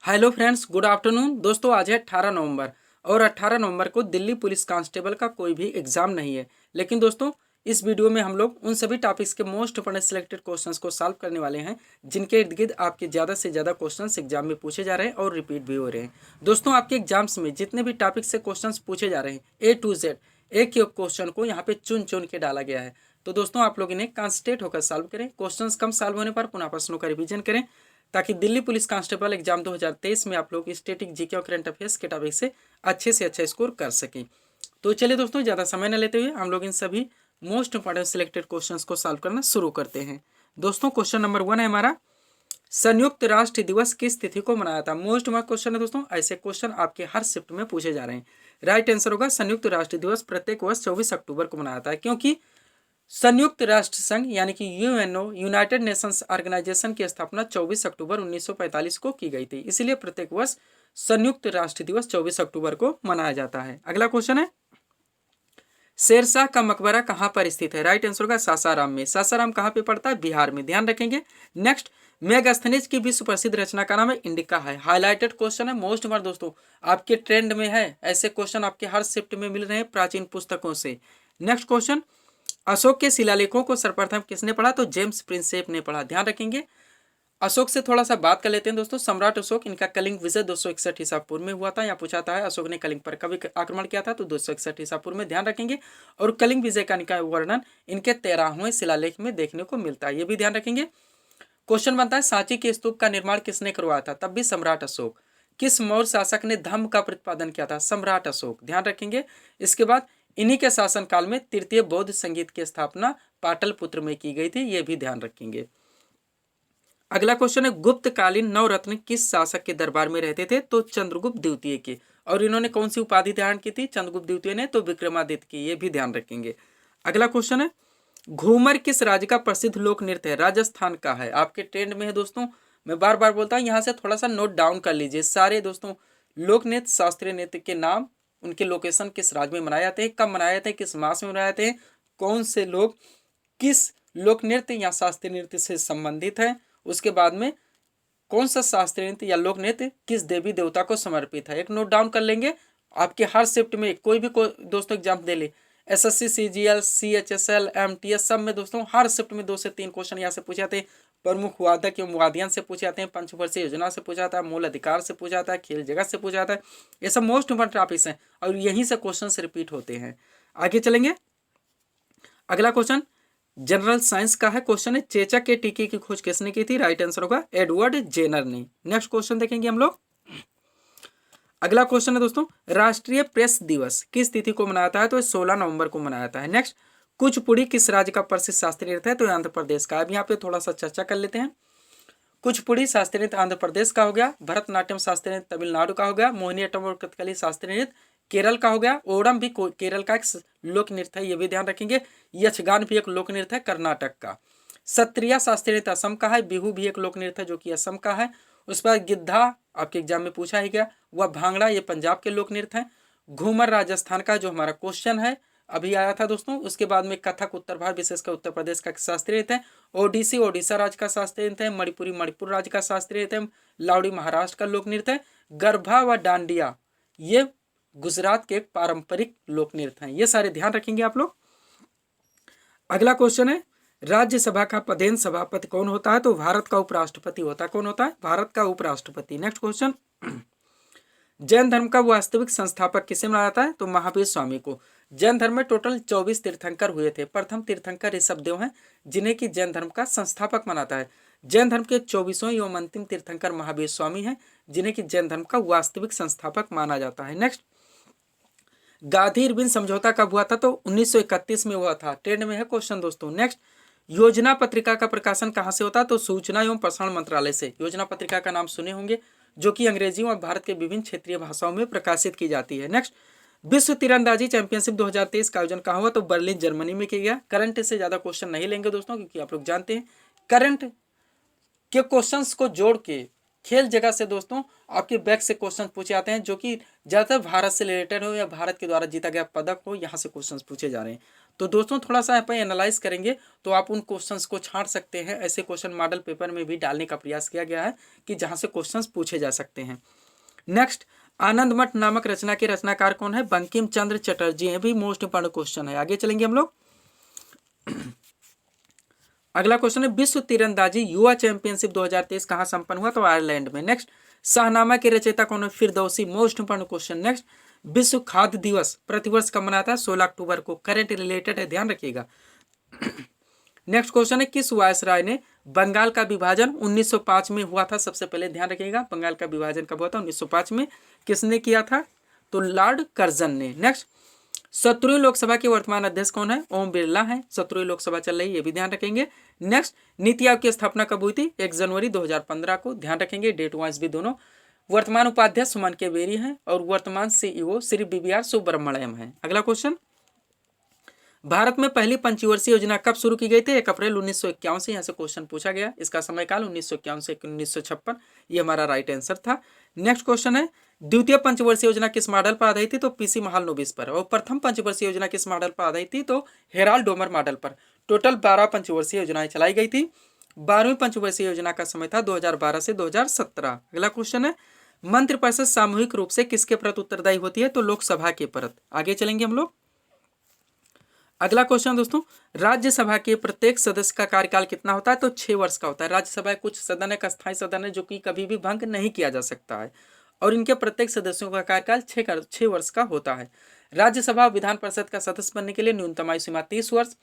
Hello friends, good afternoon. दोस्तों आज है 18 नवंबर और 18 नवंबर को दिल्ली पुलिस कांस्टेबल का कोई भी एग्जाम नहीं है। लेकिन दोस्तों इस वीडियो में हम लोग उन सभी टॉपिक्स के मोस्ट इंपोर्टेंट सिलेक्टेड क्वेश्चंस को सॉल्व करने वाले हैं जिनके इर्द गिर्द आपके ज़्यादा से ज़्यादा क्वेश्चंस एग्जाम में पूछे जा रहे हैं और रिपीट भी हो रहे हैं। दोस्तों आपके एग्जाम्स में जितने भी टॉपिक से क्वेश्चन पूछे जा रहे हैं A to Z एक एक क्वेश्चन को यहाँ पे चुन चुन के डाला गया है। तो दोस्तों आप लोग इन्हें कॉन्सेंट्रेट होकर सॉल्व करें। क्वेश्चंस कम सॉल्व होने पर पुनः प्रश्नों का रिवीजन करें ताकि दिल्ली पुलिस कांस्टेबल एग्जाम 2023 में आप लोग स्टैटिक जीके और करंट अफेयर्स के टॉपिक से अच्छा स्कोर कर सकें। तो चलिए दोस्तों ज़्यादा समय न लेते हुए हम लोग इन सभी मोस्ट इंपॉर्टेंट सिलेक्टेड क्वेश्चंस को सॉल्व करना शुरू करते हैं। दोस्तों क्वेश्चन नंबर 1 है हमारा, संयुक्त राष्ट्र दिवस किस तिथि को मनाया था। मोस्ट इंपॉर्टेंट क्वेश्चन है दोस्तों, ऐसे क्वेश्चन आपके हर शिफ्ट में पूछे जा रहे हैं। राइट आंसर होगा संयुक्त राष्ट्र दिवस प्रत्येक वर्ष 24 अक्टूबर को मनाया था, क्योंकि संयुक्त राष्ट्र संघ यानी कि यूएनओ यूनाइटेड नेशंस ऑर्गेनाइजेशन की स्थापना 24 अक्टूबर 1945 को की गई थी, इसलिए प्रत्येक वर्ष संयुक्त राष्ट्र दिवस 24 अक्टूबर को मनाया जाता है। अगला क्वेश्चन है, शेरशाह का मकबरा कहाँ पर स्थित है। राइट आंसर होगा सासाराम में। सासाराम कहाँ पे पड़ता है, बिहार में, ध्यान रखेंगे। नेक्स्ट, मेगास्थनीज की विश्व प्रसिद्ध रचना का नाम है इंडिका है। हाईलाइटेड क्वेश्चन है, मोस्ट इंपॉर्टेंट दोस्तों, आपके ट्रेंड में है, ऐसे क्वेश्चन आपके हर शिफ्ट में मिल रहे हैं प्राचीन पुस्तकों से। नेक्स्ट क्वेश्चन, अशोक के शिलालेखों को सर्वप्रथम किसने पढ़ा, तो जेम्स प्रिंसेप ने पढ़ा। ध्यान रखेंगे। अशोक से थोड़ा सा बात कर लेते हैं दोस्तों। सम्राट अशोक, इनका कलिंग विजय 261 ईसा पूर्व में हुआ था। यहाँ पूछा था अशोक ने कलिंग पर कभी आक्रमण किया था, तो 261 ईसा पूर्व में, ध्यान रखेंगे। और कलिंग विजय का इनका वर्णन इनके 13वें शिलालेख में देखने को मिलता है, ये भी ध्यान रखेंगे। क्वेश्चन बनता है, सांची के स्तूप का निर्माण किसने करवाया था, तब भी सम्राट अशोक। किस मौर्य शासक ने धम्म का प्रतिपादन किया था, सम्राट अशोक, ध्यान रखेंगे। इसके बाद इन्हीं के शासनकाल में तृतीय बौद्ध संगीत की स्थापना पाटलिपुत्र में की गई थी, ये भी ध्यान रखेंगे। अगला क्वेश्चन है, गुप्तकालीन नवरत्न किस शासक के दरबार में रहते थे, तो चंद्रगुप्त द्वितीय के। और इन्होंने कौन सी उपाधि धारण की थी, चंद्रगुप्त द्वितीय ने, तो विक्रमादित्य की, ये भी ध्यान रखेंगे। अगला क्वेश्चन है, घूमर किस राज्य का प्रसिद्ध लोक नृत्य है, राजस्थान का है। आपके ट्रेंड में है दोस्तों, मैं बार बार बोलता हूँ, यहाँ से थोड़ा सा नोट डाउन कर लीजिए सारे दोस्तों। लोक नृत्य शास्त्रीय नृत्य के नाम, उनके लोकेशन किस राज्य में मनाए जाते हैं, कब मनाए जाते हैं, किस मास में मनाए जाते हैं, कौन से लोग किस लोक नृत्य या शास्त्रीय नृत्य से संबंधित है, उसके बाद में कौन सा शास्त्रीय नृत्य या लोक नृत्य किस देवी देवता को समर्पित है। एक नोट डाउन कर लेंगे। आपके हर शिफ्ट में कोई भी दोस्तों एग्जाम दे ले, एसएससी, सीजीएल, सीएचएसएल, एमटीएस, सब में दोस्तों हर शिफ्ट में 2 से 3 क्वेश्चन यहाँ से पूछे जाते हैं। प्रमुख वादक एवं वाद्ययंत्र से पूछे जाते हैं, पंचवर्षीय योजना से पूछा जाता है, मूल अधिकार से पूछा जाता है, खेल जगत से पूछा जाता है। ये सब मोस्ट इंपोर्टेंट टॉपिक्स हैं और यहीं से क्वेश्चन रिपीट होते हैं। आगे चलेंगे। अगला क्वेश्चन जनरल साइंस का है। क्वेश्चन है, चेचक के टीके की खोज किसने की थी। राइट आंसर होगा एडवर्ड जेनर ने। नेक्स्ट क्वेश्चन देखेंगे हम लोग। अगला क्वेश्चन है दोस्तों, राष्ट्रीय प्रेस दिवस किस तिथि को मनाया था है, तो 16 नवंबर को मनाया था है। नेक्स्ट, कुचिपुड़ी किस राज्य का प्रसिद्ध शास्त्रीय नृत्य है, तो आंध्र प्रदेश का। अब यहाँ पे थोड़ा सा चर्चा कर लेते हैं। कुचिपुड़ी शास्त्रीय नृत्य आंध्र प्रदेश का हो गया, भरतनाट्यम शास्त्रीय नृत्य तमिलनाडु का हो गया, मोहिनीअट्टम और कथकली शास्त्रीय नृत्य केरल का हो गया, ओणम भी केरल का एक लोक नृत्य है, ये भी ध्यान रखेंगे। यक्षगान भी एक लोक नृत्य है कर्नाटक का। सत्रिया शास्त्रीय नृत्य असम का है, बिहू भी एक लोक नृत्य है जो कि असम का है। उस पर गिद्धा आपके एग्जाम में पूछा ही गया, वह भांगड़ा ये पंजाब के लोक नृत्य है। घूमर राजस्थान का जो हमारा क्वेश्चन है अभी आया था दोस्तों। उसके बाद में कथक उत्तर भारत विशेषकर उत्तर प्रदेश का शास्त्रीय नृत्य है। ओडिसी ओडिशा राज्य का शास्त्रीय नृत्य है। मणिपुरी मणिपुर राज्य का शास्त्रीय नृत्य है। लावड़ी महाराष्ट्र का लोक नृत्य है। गरबा व डांडिया ये गुजरात के पारंपरिक लोक नृत्य हैं, ये सारे ध्यान रखेंगे आप लोग। अगला क्वेश्चन है, राज्यसभा का पदेन सभापति कौन होता है, तो भारत का उपराष्ट्रपति होता है। कौन होता है, भारत का उपराष्ट्रपति। नेक्स्ट क्वेश्चन, जैन धर्म का वास्तविक संस्थापक किसे माना जाता है, तो महावीर स्वामी को। जैन धर्म में टोटल 24 तीर्थंकर हुए थे। प्रथम तीर्थंकर ऋषभदेव हैं जिन्हें कि जैन धर्म का संस्थापक मानाता है। जैन धर्म के 24वें एवं अंतिम तीर्थंकर महावीर स्वामी हैं जिन्हें कि जैन धर्म का वास्तविक संस्थापक माना जाता है। नेक्स्ट, गांधी इरविन समझौता कब हुआ था, तो 1931 में हुआ था। ट्रेंड में है क्वेश्चन दोस्तों। नेक्स्ट, योजना पत्रिका का प्रकाशन कहाँ से होता है, तो सूचना एवं प्रसारण मंत्रालय से। योजना पत्रिका का नाम सुने होंगे जो कि अंग्रेजी और भारत के विभिन्न क्षेत्रीय भाषाओं में प्रकाशित की जाती है। नेक्स्ट, विश्व तीरंदाजी चैंपियनशिप 2023 का आयोजन कहाँ हुआ, तो बर्लिन जर्मनी में किया गया। करंट से ज्यादा क्वेश्चन नहीं लेंगे दोस्तों क्योंकि आप लोग जानते हैं करंट के क्वेश्चंस को जोड़ के खेल जगह से दोस्तों आपके बैक से क्वेश्चन पूछे जाते हैं जो कि ज़्यादातर भारत से रिलेटेड हो या भारत के द्वारा जीता गया पदक हो, यहाँ से क्वेश्चंस पूछे जा रहे हैं। तो दोस्तों थोड़ा सा यहाँ पर एनालाइज करेंगे तो आप उन क्वेश्चंस को छांट सकते हैं। ऐसे क्वेश्चन मॉडल पेपर में भी डालने का प्रयास किया गया है कि जहाँ से क्वेश्चंस पूछे जा सकते हैं। नेक्स्ट, आनंद मठ नामक रचना के रचनाकार कौन है? बंकिम चंद्र चटर्जी। ये भी मोस्ट इंपॉर्टेंट क्वेश्चन है। आगे चलेंगे हम लोग। अगला क्वेश्चन है, विश्व तीरंदाजी युवा चैंपियनशिप 2023 कहाँ संपन्न हुआ? तो आयरलैंड में। नेक्स्ट, शाहनामा के रचयिता कौन है? Firdausi. Most important question. Next, विश्व खाद्य दिवस प्रतिवर्ष कब मनाता है? 16 अक्टूबर को। करंट रिलेटेड है, ध्यान रखिएगा। नेक्स्ट क्वेश्चन है, किस वायसराय ने बंगाल का विभाजन 1905 में हुआ था? सबसे पहले ध्यान रखिएगा, बंगाल का विभाजन कब हुआ था? 1905 में। किसने किया था? तो लॉर्ड कर्जन ने। नेक्स्ट, 17वीं लोकसभा के वर्तमान अध्यक्ष कौन है? ओम बिरला है। 17वीं लोकसभा चल रही है, ये भी ध्यान रखेंगे। नेक्स्ट, नीति आयोग की स्थापना कब हुई थी? 1 जनवरी 2015 को। ध्यान रखेंगे, डेट वाइज भी दोनों। वर्तमान उपाध्यक्ष सुमन के बेरी हैं और वर्तमान सीईओ श्री BBR सुब्रमण्यम है। अगला क्वेश्चन, भारत में पहली पंचवर्षीय योजना कब शुरू की गई थी? 1 अप्रैल 1951 से। यहाँ से क्वेश्चन पूछा गया। इसका समयकाल 1951 से 1956, ये हमारा राइट आंसर था। नेक्स्ट क्वेश्चन है, द्वितीय पंचवर्षीय योजना किस मॉडल पर आधारित थी? तो PC महालनोबिस पर। और प्रथम पंचवर्षीय योजना किस मॉडल पर आधारित थी? तो हेराल्ड डोमर मॉडल पर। टोटल 12 पंचवर्षीय योजनाएं चलाई गई थी। 12वीं पंचवर्षीय योजना का समय था 2012 से 2017। अगला क्वेश्चन है, मंत्रिपरिषद सामूहिक रूप से किसके प्रति उत्तरदायी होती है? तो लोकसभा के प्रति। आगे चलेंगे हम लोग। अगला क्वेश्चन दोस्तों, राज्यसभा के प्रत्येक सदस्य का कार्यकाल कितना होता है? तो 6 वर्ष का होता है। राज्यसभा कुछ सदन है, अस्थायी सदन है, जो कि कभी भी भंग नहीं किया जा सकता है और इनके प्रत्येक सदस्यों का कार्यकाल 6 वर्ष का होता है। राज्यसभा विधान परिषद का सदस्य बनने के लिए न्यूनतम आयु सीमा 30 वर्ष,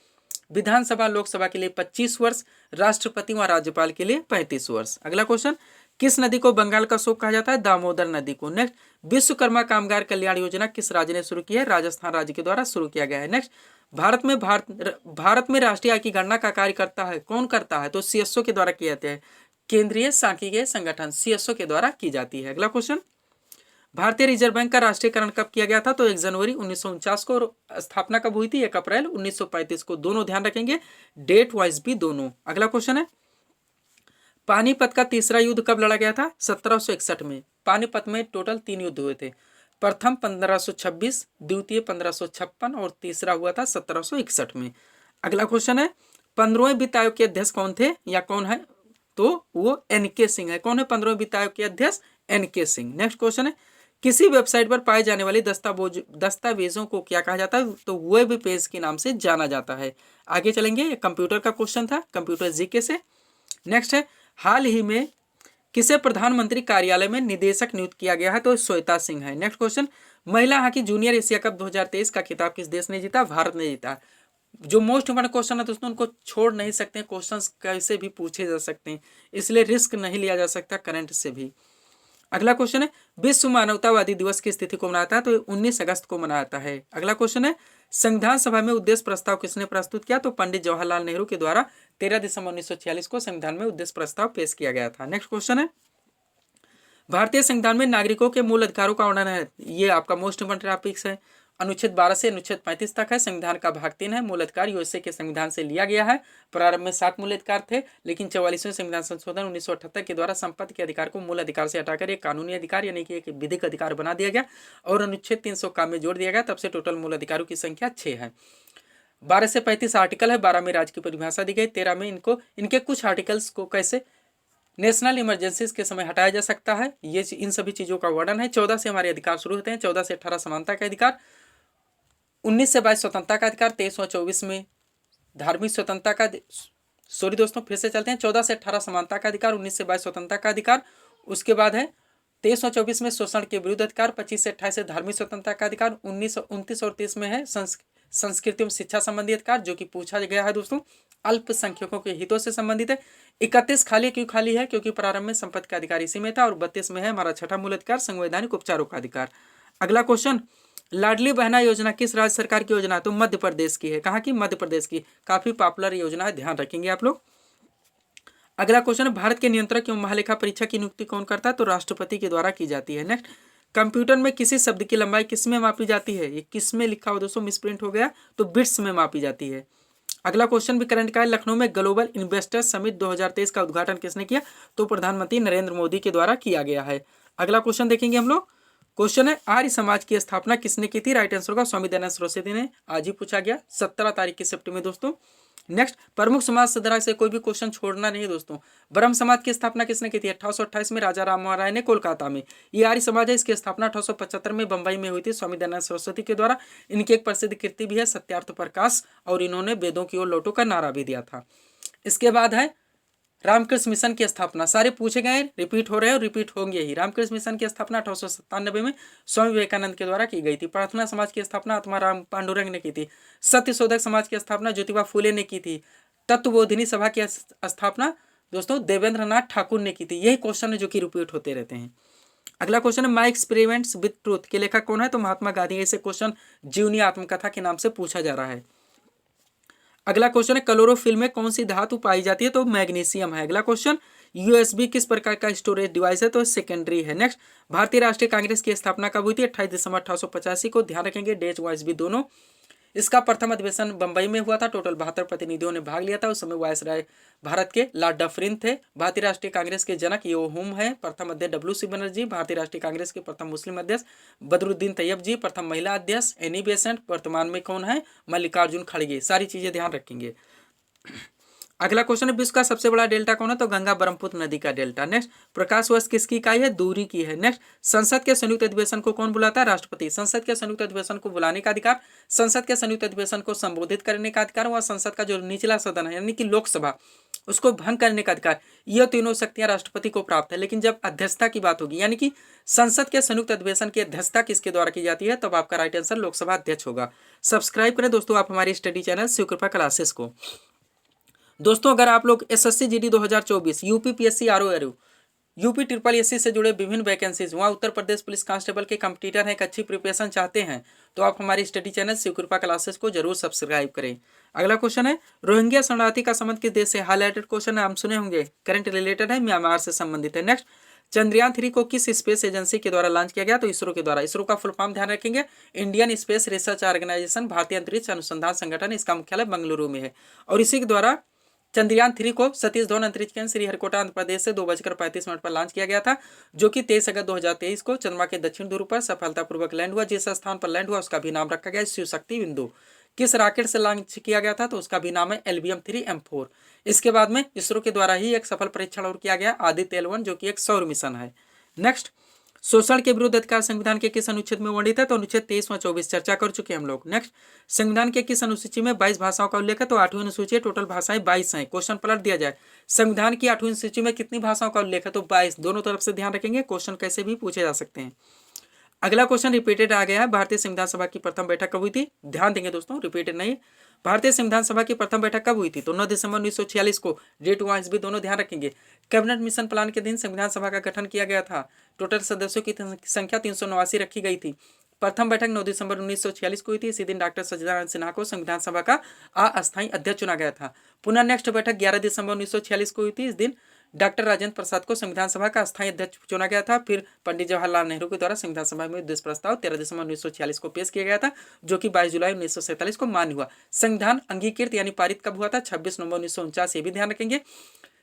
विधानसभा लोकसभा के लिए 25 वर्ष, राष्ट्रपति व राज्यपाल के लिए 35 वर्ष। अगला क्वेश्चन, किस नदी को बंगाल का शोक कहा जाता है? दामोदर नदी को। नेक्स्ट, विश्वकर्मा कामगार कल्याण योजना किस राज्य ने शुरू की है? राजस्थान राज्य के द्वारा शुरू किया गया है। नेक्स्ट, भारत में राष्ट्रीय आय की गणना का कार्य करता है कौन करता है? तो CSO के द्वारा किए जाते हैं। केंद्रीय सांख्यिकीय संगठन CSO के द्वारा की जाती है। अगला क्वेश्चन, भारतीय रिजर्व बैंक का राष्ट्रीयकरण कब किया गया था? तो 1 जनवरी 1949 को। और स्थापना कब हुई थी? 1 अप्रैल 1935 को। दोनों ध्यान रखेंगे, डेट वाइज भी दोनों। अगला क्वेश्चन है, पानीपत का तीसरा युद्ध कब लड़ा गया था? 1761 में। पानीपत में टोटल 3 युद्ध हुए थे। प्रथम 1526, द्वितीय 1556 और तीसरा हुआ था 1761 में। अगला क्वेश्चन है, 15वें वित्त आयोग के अध्यक्ष कौन थे या कौन है? तो वो NK सिंह है। कौन है 15वें वित्त आयोग के अध्यक्ष? NK सिंह। नेक्स्ट क्वेश्चन है, किसी वेबसाइट पर पाए जाने वाले दस्तावेजों को क्या कहा जाता है? तो वेब पेज के नाम से जाना जाता है। आगे चलेंगे, ये कंप्यूटर का क्वेश्चन था, कंप्यूटर जीके से। नेक्स्ट है, हाल ही में किसे प्रधानमंत्री कार्यालय में निदेशक नियुक्त किया गया है? तो श्वेता सिंह है। नेक्स्ट क्वेश्चन, महिला हॉकी जूनियर एशिया कप 2023 का खिताब किस देश ने जीता? भारत ने जीता। जो मोस्ट इंपोर्टेंट क्वेश्चन है दोस्तों, उनको छोड़ नहीं सकते। क्वेश्चंस कैसे भी पूछे जा सकते हैं, इसलिए रिस्क नहीं लिया जा सकता करंट से भी। अगला क्वेश्चन है, विश्व मानवतावादी दिवस की तिथि को मनाता है? तो 19 अगस्त को मनाता है। अगला क्वेश्चन है, संविधान सभा में उद्देश्य प्रस्ताव किसने प्रस्तुत किया? तो पंडित जवाहरलाल नेहरू के द्वारा 13 दिसंबर 1946 को संविधान में उद्देश्य प्रस्ताव पेश किया गया था। नेक्स्ट क्वेश्चन है, भारतीय संविधान में नागरिकों के मूल अधिकारों का वर्णन है। ये आपका मोस्ट इंपोर्टेंट टॉपिक्स है। अनुच्छेद 12 से अनुच्छेद 35 तक है। संविधान का भाग 3 है। मूल अधिकार USA के संविधान से लिया गया है। प्रारंभ में 7 मूल अधिकार थे, लेकिन 44वें संविधान संशोधन 1978 के द्वारा संपत्ति के अधिकार को मूल अधिकार से हटाकर एक कानूनी अधिकार यानी कि एक विधिक अधिकार बना दिया गया और अनुच्छेद 300 में जोड़ दिया गया। तब से टोटल मूल अधिकारों की संख्या 6 है। 12 से 35 आर्टिकल है। 12 में राज्य की परिभाषा दी गई। 13 में इनके कुछ आर्टिकल्स को कैसे नेशनल इमरजेंसीज के समय हटाया जा सकता है, ये इन सभी चीज़ों का वर्णन है। 14 से हमारे अधिकार शुरू होते हैं। 14 से 18 समानता का अधिकार, 19 से 22 स्वतंत्रता का अधिकार, 23 और 24 में धार्मिक स्वतंत्रता का सॉरी दोस्तों फिर से चलते हैं। 14 से 18 समानता का अधिकार, 19 से 22 स्वतंत्रता का अधिकार। उसके बाद है 23 और 24 में शोषण के विरुद्ध अधिकार, 25 से 28 से धार्मिक स्वतंत्रता का अधिकार, 19, 29 और 30 में है संस्कृति एवं शिक्षा संबंधी अधिकार, जो कि पूछा गया है दोस्तों, अल्पसंख्यकों के हितों से संबंधित है। 31 खाली क्यों खाली है? क्योंकि प्रारंभ में संपत्ति का अधिकार इसी में था। और 32 में है हमारा छठा मूल अधिकार, संवैधानिक उपचारों का अधिकार। अगला क्वेश्चन, लाडली बहना योजना किस राज्य सरकार की योजना है? तो मध्य प्रदेश की है। कहाँ की? मध्य प्रदेश की। काफी पॉपुलर योजना है, ध्यान रखेंगे आप लोग। अगला क्वेश्चन, भारत के नियंत्रक एवं महालेखा परीक्षक की नियुक्ति कौन करता है? तो राष्ट्रपति के द्वारा की जाती है। नेक्स्ट, कंप्यूटर में किसी शब्द की लंबाई किस में मापी जाती है? ये किस में लिखा हुआ दोस्तों, मिसप्रिंट हो गया, तो बिट्स में मापी जाती है। अगला क्वेश्चन भी करंट का है, लखनऊ में ग्लोबल इन्वेस्टर्स समिट 2023 का उद्घाटन किसने किया? तो प्रधानमंत्री नरेंद्र मोदी के द्वारा किया गया है। अगला क्वेश्चन देखेंगे हम लोग, क्वेश्चन है आर्य समाज की स्थापना किसने की थी? राइट आंसर होगा स्वामी दयानंद सरस्वती ने। आज ही पूछा गया 17 तारीख की शिफ्ट में दोस्तों। नेक्स्ट, प्रमुख समाज सुधारक से कोई भी क्वेश्चन छोड़ना नहीं है दोस्तों। ब्रह्म समाज की स्थापना किसने की थी? 1828 में राजा राम मोहन राय ने कोलकाता में। ये आर्य समाज है, इसकी स्थापना 1875 में बंबई में हुई थी स्वामी दयानंद सरस्वती के द्वारा। इनकी एक प्रसिद्ध कृति भी है सत्यार्थ प्रकाश, और इन्होंने वेदों की ओर लौटो का नारा भी दिया था। इसके बाद है रामकृष्ण मिशन की स्थापना। सारे पूछे गए, रिपीट हो रहे हैं और रिपीट होंगे ही। रामकृष्ण मिशन की स्थापना 1897 में स्वामी विवेकानंद के द्वारा की गई थी। प्रार्थना समाज की स्थापना आत्माराम पांडुरंग ने की थी। सत्यशोधक समाज की स्थापना ज्योतिबा फूले ने की थी। तत्वबोधिनी सभा की स्थापना दोस्तों देवेंद्र नाथ ठाकुर ने की थी। यही क्वेश्चन है जो कि रिपीट होते रहते हैं। अगला क्वेश्चन है माई एक्सपेरिमेंट्स विद ट्रूथ के लेखक कौन है? तो महात्मा गांधी। ऐसे क्वेश्चन जीवनी आत्मकथा के नाम से पूछा जा रहा है। अगला क्वेश्चन है क्लोरोफिल में कौन सी धातु पाई जाती है? तो मैग्नीशियम है। अगला क्वेश्चन यूएसबी किस प्रकार का स्टोरेज डिवाइस है? तो सेकेंडरी है। नेक्स्ट, भारतीय राष्ट्रीय कांग्रेस की स्थापना कब हुई थी? 28 दिसंबर 1885 को। ध्यान रखेंगे डेट वाइस भी दोनों। इसका प्रथम अधिवेशन बंबई में हुआ था। टोटल 72 प्रतिनिधियों ने भाग लिया था। उस समय वायसराय भारत के लॉर्ड डफरिन थे। भारतीय राष्ट्रीय कांग्रेस के जनक यो हुम है। प्रथम अध्यक्ष डब्ल्यू.सी. बनर्जी। भारतीय राष्ट्रीय कांग्रेस के प्रथम मुस्लिम अध्यक्ष बदरुद्दीन तैयब जी। प्रथम महिला अध्यक्ष एनी बेसेंट। वर्तमान में कौन है? मल्लिकार्जुन खड़गे। सारी चीजें ध्यान रखेंगे। अगला क्वेश्चन है विश्व का सबसे बड़ा डेल्टा कौन है? तो गंगा ब्रह्मपुत्र नदी का डेल्टा। नेक्स्ट, प्रकाश वर्ष किसकी इकाई है? दूरी की है। नेक्स्ट, संसद के संयुक्त अधिवेशन को कौन बुलाता है? राष्ट्रपति। संसद के संयुक्त अधिवेशन को बुलाने का अधिकार, संसद के संयुक्त अधिवेशन को संबोधित करने का अधिकार, वह संसद का जो निचला सदन है यानी कि लोकसभा, उसको भंग करने का अधिकार, यह तीनों शक्तियां राष्ट्रपति को प्राप्त है। लेकिन जब अध्यक्षता की बात होगी यानी कि संसद के संयुक्त अधिवेशन की अध्यक्षता किसके द्वारा की जाती है? तब आपका राइट आंसर लोकसभा अध्यक्ष होगा। सब्सक्राइब करें दोस्तों आप हमारी स्टडी चैनल शिवकृपा क्लासेस को। दोस्तों अगर आप लोग एसएससी जीडी 2024, यूपी पीएससी आरओआरयू, यूपी ट्रिपल एससी से जुड़े विभिन्न वैकेंसीज, वहाँ उत्तर प्रदेश पुलिस कांस्टेबल के कंपटीटर हैं, एक अच्छी प्रिपरेशन चाहते हैं, तो आप हमारी स्टडी चैनल शिवकृपा क्लासेस को जरूर सब्सक्राइब करें। अगला क्वेश्चन है रोहिंग्या शरणार्थी का संबंध किस देश से? हाईलाइटेड क्वेश्चन है, हम सुने होंगे, करंट रिलेटेड है, म्यांमार से संबंधित है। नेक्स्ट, चंद्रयान 3 को किस स्पेस एजेंसी के द्वारा लॉन्च किया गया? तो इसरो के द्वारा। इसरो का फुल फॉर्म ध्यान रखेंगे, इंडियन स्पेस रिसर्च ऑर्गेनाइजेशन, भारतीय अंतरिक्ष अनुसंधान संगठन। इसका मुख्यालय बेंगलुरु में है। और इसी के द्वारा चंद्रयान 3 को सतीश धवन अंतरिक्ष केंद्र श्रीहरिकोटा आंध्र प्रदेश से 2:35 पर लॉन्च किया गया था, जो कि 23 अगस्त 2023 को चंद्रमा के दक्षिण ध्रुव पर सफलतापूर्वक लैंड हुआ। जिस स्थान पर लैंड हुआ उसका भी नाम रखा गया शिव शक्ति बिंदु। किस रॉकेट से लॉन्च किया गया था? तो उसका भी नाम है LBM-3M4। इसके बाद में इसरो के द्वारा ही एक सफल परीक्षण और किया गया आदित्य L1, जो कि एक सौर मिशन है। नेक्स्ट, शोषण के विरुद्ध अधिकार संविधान के किस अनुच्छेद में वर्णित है? तो अनुच्छेद 23 व 24 चर्चा कर चुके हैं हम लोग। नेक्स्ट, संविधान के किस अनुसूची में 22 भाषाओं का उल्लेख है? तो 8वीं अनुसूची है, टोटल भाषाएं 22 हैं। क्वेश्चन पलट दिया जाए, संविधान की 8वीं अनुसूची में कितनी भाषाओं का उल्लेख है? तो 22। दोनों तरफ से ध्यान रखेंगे, क्वेश्चन कैसे भी पूछे जा सकते हैं। अगला क्वेश्चन रिपीटेड आ गया है, भारतीय संविधान सभा की प्रथम बैठक कब हुई थी? ध्यान देंगे दोस्तों, रिपीटेड नहीं। भारतीय संविधान सभा की प्रथम बैठक कब हुई थी? तो 9 दिसंबर 1946 को। डेट वाइज भी दोनों ध्यान रखेंगे। कैबिनेट मिशन प्लान के दिन संविधान सभा का गठन किया गया था। टोटल सदस्यों की संख्या 389 रखी गई थी। प्रथम बैठक 9 दिसंबर 1946 को हुई थी। इसी दिन डॉक्टर सच्चिदानंद सिन्हा को संविधान सभा का अस्थायी अध्यक्ष चुना गया था। पुनः नेक्स्ट बैठक 11 दिसंबर 1946 को हुई थी। इस दिन डॉक्टर राजेंद्र प्रसाद को संविधान सभा का अस्थायी अध्यक्ष चुना गया था। फिर पंडित जवाहरलाल नेहरू के द्वारा संविधान सभा में उद्देश्य प्रस्ताव 13 दिसंबर 1946 को पेश किया गया था, जो कि 22 जुलाई 1947 को मान्य हुआ। संविधान अंगीकृत यानी पारित कब हुआ था? 26 नवंबर 1949। ये भी ध्यान रखेंगे।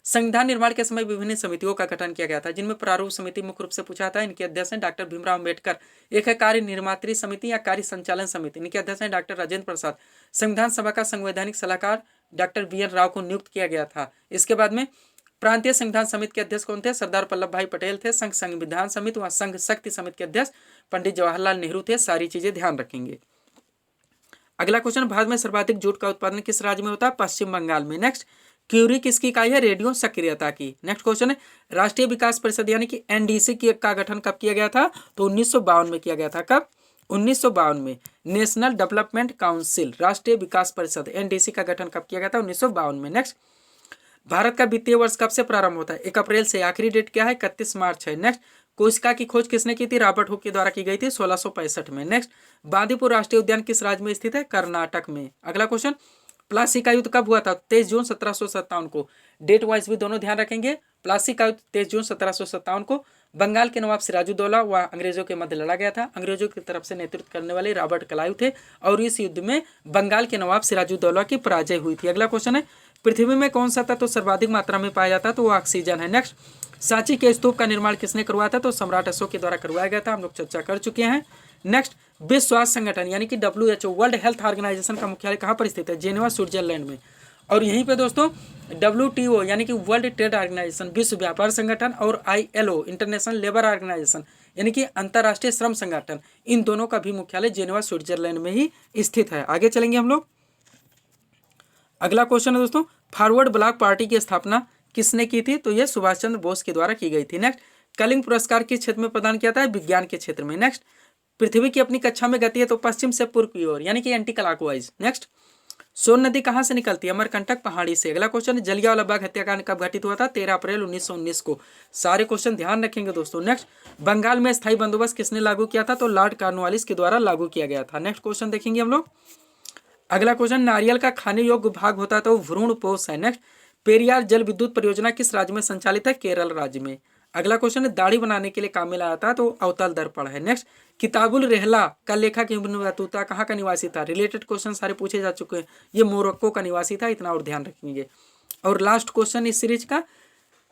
संविधान निर्माण के समय विभिन्न समितियों का गठन किया गया था, जिनमें प्रारूप समिति मुख्य रूप से पूछा था। इनके अध्यक्ष हैं डॉक्टर भीमराव अम्बेडकर। एक है कार्य निर्मात्री समिति या कार्य संचालन समिति, इनके अध्यक्ष हैं डॉक्टर राजेंद्र प्रसाद। संविधान सभा का संवैधानिक सलाहकार डॉक्टर BN राव को नियुक्त किया गया था। इसके बाद में प्रांतीय संविधान समिति के अध्यक्ष कौन थे? सरदार वल्लभ भाई पटेल थे। संघ संविधान समिति व संघ शक्ति समिति के अध्यक्ष पंडित जवाहरलाल नेहरू थे। सारी चीजें ध्यान रखेंगे। अगला क्वेश्चन, भारत में सर्वाधिक जूट का उत्पादन किस राज्य में होता है? पश्चिम बंगाल में। नेक्स्ट, क्यूरी किसकी इकाई है? रेडियो सक्रियता की। नेक्स्ट क्वेश्चन है राष्ट्रीय विकास परिषद यानी कि NDC का गठन कब किया गया था? तो 1952 में किया गया था। कब? 1952 में। नेशनल डेवलपमेंट काउंसिल, राष्ट्रीय विकास परिषद NDC का गठन कब किया गया था? 1952 में। नेक्स्ट, भारत का वित्तीय वर्ष कब से प्रारंभ होता है? 1 अप्रैल से। आखिरी डेट क्या है? 31 मार्च है। नेक्स्ट, कोशिका की खोज किसने की थी? रॉबर्ट हुक के द्वारा की गई थी 1665 में। नेक्स्ट, बांदीपुर राष्ट्रीय उद्यान किस राज्य में स्थित है? कर्नाटक में। अगला क्वेश्चन, प्लासी का युद्ध कब हुआ था? 23 जून 1757 को। डेट वाइज भी दोनों ध्यान रखेंगे। प्लासी का युद्ध 23 जून 1757 को बंगाल के नवाब सिराजुद्दौला व अंग्रेजों के मध्य लड़ा गया था। अंग्रेजों की तरफ से नेतृत्व करने वाले रॉबर्ट क्लाइव थे और इस युद्ध में बंगाल के नवाब सिराजुद्दौला की पराजय हुई थी। अगला क्वेश्चन है पृथ्वी में कौन सा तत्व सर्वाधिक मात्रा में पाया जाता है, तो वो ऑक्सीजन है। नेक्स्ट, सांची के स्तूप का निर्माण किसने करवाया था, तो सम्राट अशोक के द्वारा करवाया गया था, हम लोग चर्चा कर चुके हैं। नेक्स्ट, विश्व स्वास्थ्य संगठन यानी कि WHO वर्ल्ड हेल्थ ऑर्गेनाइजेशन का मुख्यालय कहाँ पर स्थित है, जेनेवा स्विट्जरलैंड में। और यहीं पे दोस्तों WTO यानी कि वर्ल्ड ट्रेड ऑर्गेनाइजेशन विश्व व्यापार संगठन और ILO इंटरनेशनल लेबर ऑर्गेनाइजेशन यानी कि अंतर्राष्ट्रीय श्रम संगठन, इन दोनों का भी मुख्यालय जेनेवा स्विट्जरलैंड में ही स्थित है। आगे चलेंगे हम लोग। अगला क्वेश्चन है दोस्तों, फॉरवर्ड ब्लॉक पार्टी की स्थापना किसने की थी, तो यह सुभाष चंद्र बोस के द्वारा की गई थी। नेक्स्ट, कलिंग पुरस्कार किस क्षेत्र में प्रदान किया था, विज्ञान के क्षेत्र में। नेक्स्ट, पृथ्वी की अपनी कक्षा में गति है तो पश्चिम से पूर्व की ओर यानी कि एंटी क्लॉकवाइज। नेक्स्ट, सोन नदी कहाँ से निकलती है, अमरकंटक पहाड़ी से। अगला क्वेश्चन, जलियांवाला बाग हत्याकांड कब घटित हुआ था, 13 अप्रैल 1919 को। सारे क्वेश्चन ध्यान रखेंगे दोस्तों। नेक्स्ट, बंगाल में स्थायी बंदोबस्त किसने लागू किया था, तो लॉर्ड कॉर्नवालिस के द्वारा लागू किया गया था। नेक्स्ट क्वेश्चन देखेंगे हम लोग। अगला क्वेश्चन, नारियल का खाने योग्य भाग होता है तो भ्रूणपोष है। नेक्स्ट, पेरियार जल विद्युत परियोजना किस राज्य में संचालित है, केरल राज्य में। अगला क्वेश्चन है, दाढ़ी बनाने के लिए काम में लाया था तो अवतल दर्पण है। नेक्स्ट, किताबुल रहला का लेखक इब्न बतूता कहाँ का निवासी था, रिलेटेड क्वेश्चन सारे पूछे जा चुके हैं, ये मोरक्को का निवासी था, इतना और ध्यान रखेंगे। और लास्ट क्वेश्चन इस सीरीज का,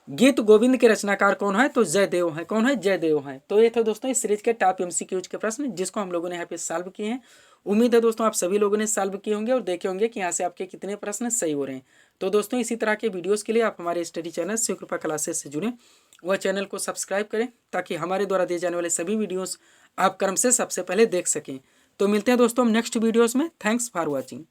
गीत गोविंद के रचनाकार कौन है, तो जयदेव है। कौन है, जयदेव है। तो ये थे दोस्तों इस सीरीज के टॉप MCQs के प्रश्न जिसको हम लोगों ने यहाँ पे सॉल्व किए हैं। उम्मीद है दोस्तों आप सभी लोगों ने सॉल्व किए होंगे और देखे होंगे कि यहाँ से आपके कितने प्रश्न सही हो रहे हैं। तो दोस्तों इसी तरह के वीडियोस के लिए आप हमारे स्टडी चैनल शिव कृपा क्लासेस से जुड़ें, वह चैनल को सब्सक्राइब करें ताकि हमारे द्वारा दिए जाने वाले सभी वीडियोस आप क्रम से सबसे पहले देख सकें। तो मिलते हैं दोस्तों हम नेक्स्ट वीडियोस में। Thanks for watching.